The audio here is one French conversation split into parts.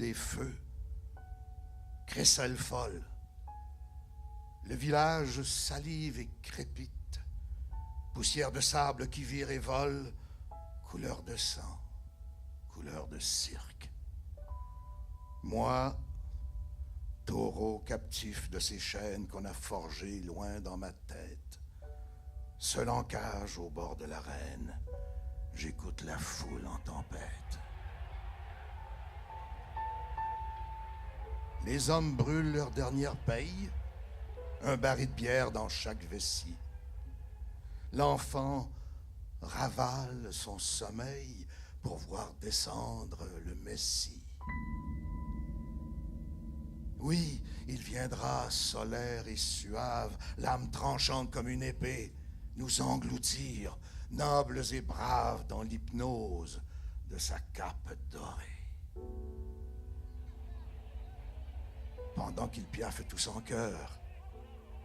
des feux, crécelle folle. Le village salive et crépite, poussière de sable qui vire et vole, couleur de sang, couleur de cirque. Moi, taureau captif de ces chaînes qu'on a forgées loin dans ma tête, seul en cage au bord de l'arène, j'écoute la foule en tempête. Les hommes brûlent leur dernière paye, un baril de bière dans chaque vessie. L'enfant ravale son sommeil pour voir descendre le Messie. Oui, il viendra solaire et suave, l'âme tranchante comme une épée, nous engloutir, nobles et braves dans l'hypnose de sa cape dorée. Pendant qu'il piaffe tout son cœur,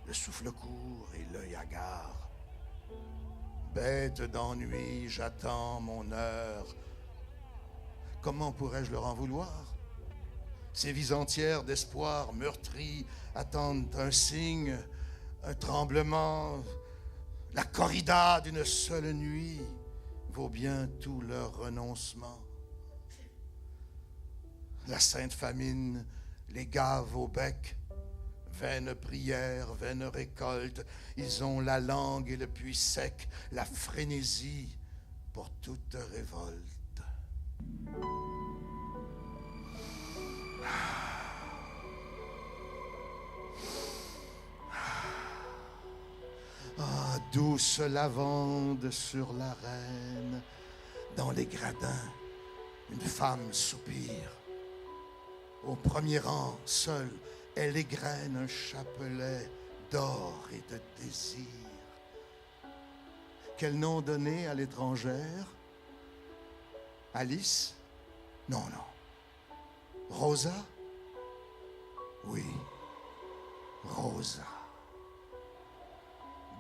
le souffle court et l'œil hagard. Bête d'ennui, j'attends mon heure. Comment pourrais-je leur en vouloir? Ces vies entières d'espoir meurtries attendent un signe, un tremblement. La corrida d'une seule nuit vaut bien tout leur renoncement. La sainte famine les gave au bec, vaine prière, vaine récolte. Ils ont la langue et le puits sec, la frénésie pour toute révolte. Ah, douce lavande sur l'arène, dans les gradins, une femme soupire. Au premier rang, seule, elle égrène un chapelet d'or et de désir. Quel nom donner à l'étrangère? Alice? Non, non. Rosa? Oui, Rosa.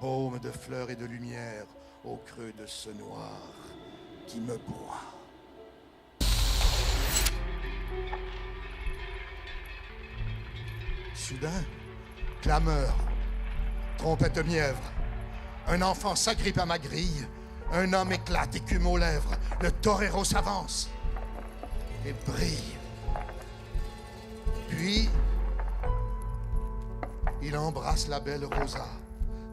Baume de fleurs et de lumière au creux de ce noir qui me broie. Soudain, clameur, trompette mièvre. Un enfant s'agrippe à ma grille. Un homme éclate, écume aux lèvres. Le torero s'avance et brille. Puis, il embrasse la belle Rosa,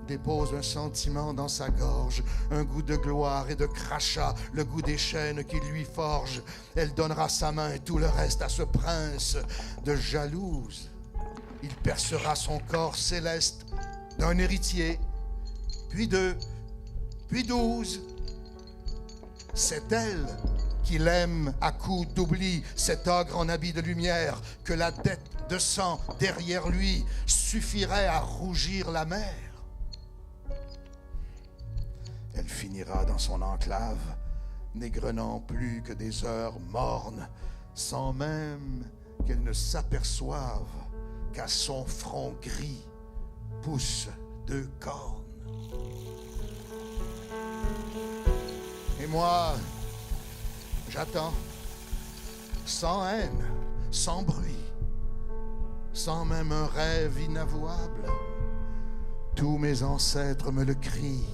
dépose un sentiment dans sa gorge, un goût de gloire et de crachat, le goût des chaînes qu'il lui forge. Elle donnera sa main et tout le reste à ce prince de jalouse. Il percera son corps céleste d'un héritier, puis deux, puis 12. C'est elle qui l'aime à coups d'oubli, cet ogre en habit de lumière, que la dette de sang derrière lui suffirait à rougir la mer. Elle finira dans son enclave, n'égrenant plus que des heures mornes, sans même qu'elle ne s'aperçoive qu'à son front gris poussent 2 cornes. Et moi, j'attends, sans haine, sans bruit, sans même un rêve inavouable. Tous mes ancêtres me le crient.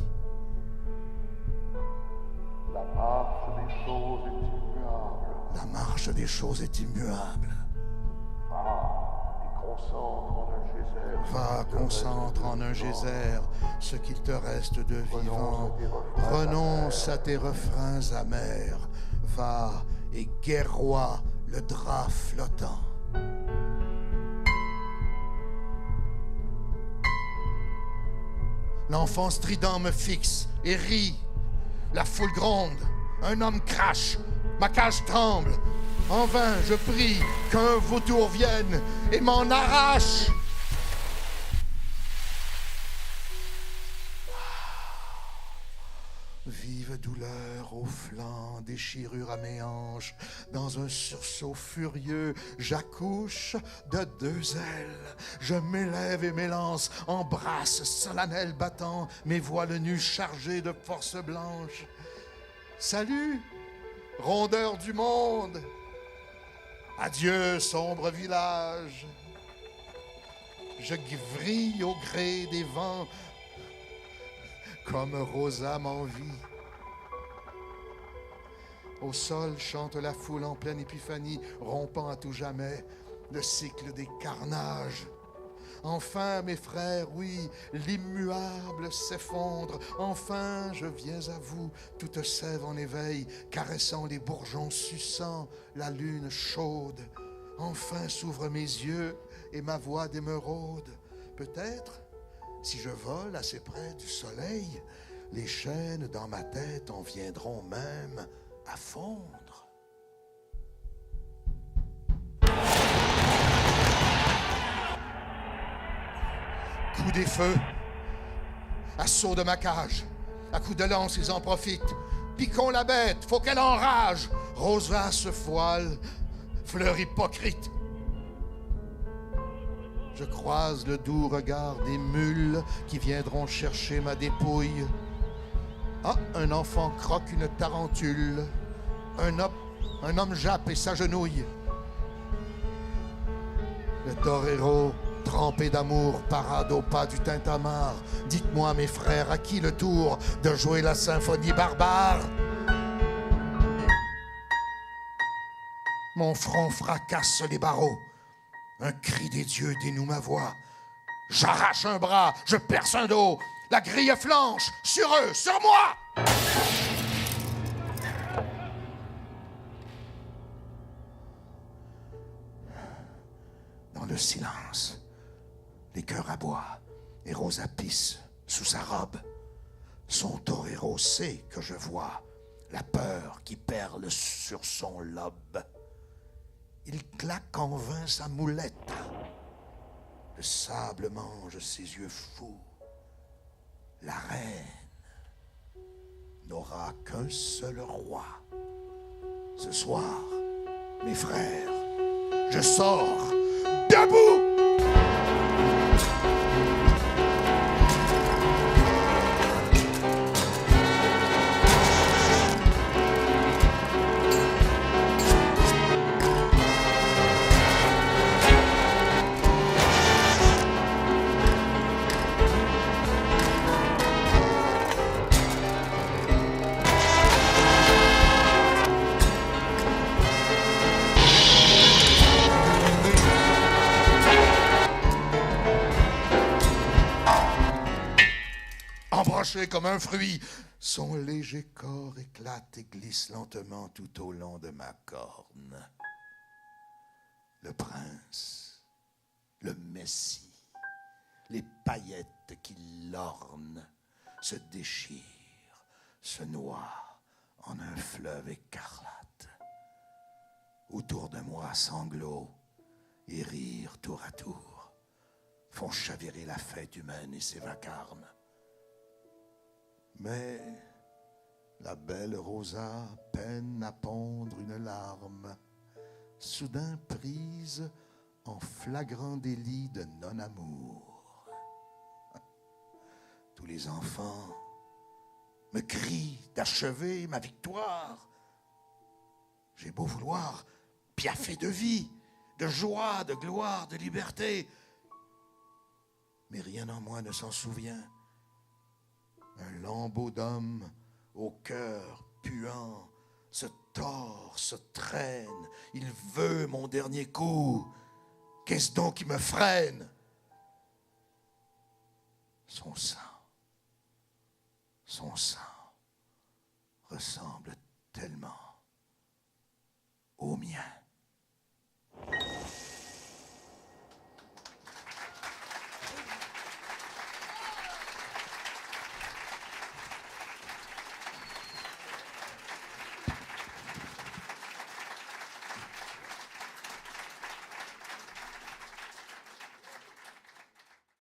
La marche des choses est immuable. La marche des choses est immuable. Va, concentre en un geyser ce qu'il te reste de vivant. Renonce à tes refrains amers. Va et guerroie le drap flottant. L'enfant strident me fixe et rit. La foule gronde. Un homme crache. Ma cage tremble. En vain, je prie qu'un vautour vienne et m'en arrache. Vive douleur au flanc, déchirure à mes hanches. Dans un sursaut furieux, j'accouche de 2 ailes. Je m'élève et m'élance, embrasse solennel battant, mes voiles nues chargées de force blanche. Salut, rondeur du monde! Adieu, sombre village. Je vrille au gré des vents, comme Rosa m'envie. Au sol chante la foule en pleine épiphanie, rompant à tout jamais le cycle des carnages. Enfin, mes frères, oui, l'immuable s'effondre. Enfin, je viens à vous, toute sève en éveil, caressant les bourgeons suçant la lune chaude. Enfin s'ouvrent mes yeux et ma voix d'émeraude. Peut-être, si je vole assez près du soleil, les chaînes dans ma tête en viendront même à fondre. Coup des feux, assaut de ma cage, à coups de lance ils en profitent. Piquons la bête, faut qu'elle enrage. Rosa se voile, fleur hypocrite. Je croise le doux regard des mules qui viendront chercher ma dépouille. Ah, un enfant croque une tarentule. Un homme jappe et s'agenouille. Le torero, trempé d'amour, parade au pas du tintamarre. Dites-moi, mes frères, à qui le tour de jouer la symphonie barbare? Mon front fracasse les barreaux. Un cri des dieux dénoue ma voix. J'arrache un bras, je perce un dos. La grille flanche, sur eux, sur moi! Dans le silence, les cœurs aboient et Rosa pisse sous sa robe. Son torero sait que je vois la peur qui perle sur son lobe. Il claque en vain sa moulette. Le sable mange ses yeux fous. La reine n'aura qu'un seul roi. Ce soir, mes frères, je sors debout. Embranché comme un fruit, son léger corps éclate et glisse lentement tout au long de ma corne. Le prince, le messie, les paillettes qui l'ornent se déchirent, se noient en un fleuve écarlate. Autour de moi, sanglots et rires tour à tour font chavirer la fête humaine et ses vacarmes. Mais la belle Rosa peine à pondre une larme, soudain prise en flagrant délit de non-amour. Tous les enfants me crient d'achever ma victoire. J'ai beau vouloir piaffer de vie, de joie, de gloire, de liberté, mais rien en moi ne s'en souvient. Un lambeau d'homme au cœur puant se tord, se traîne. Il veut mon dernier coup. Qu'est-ce donc qui me freine? Son sang ressemble tellement au mien.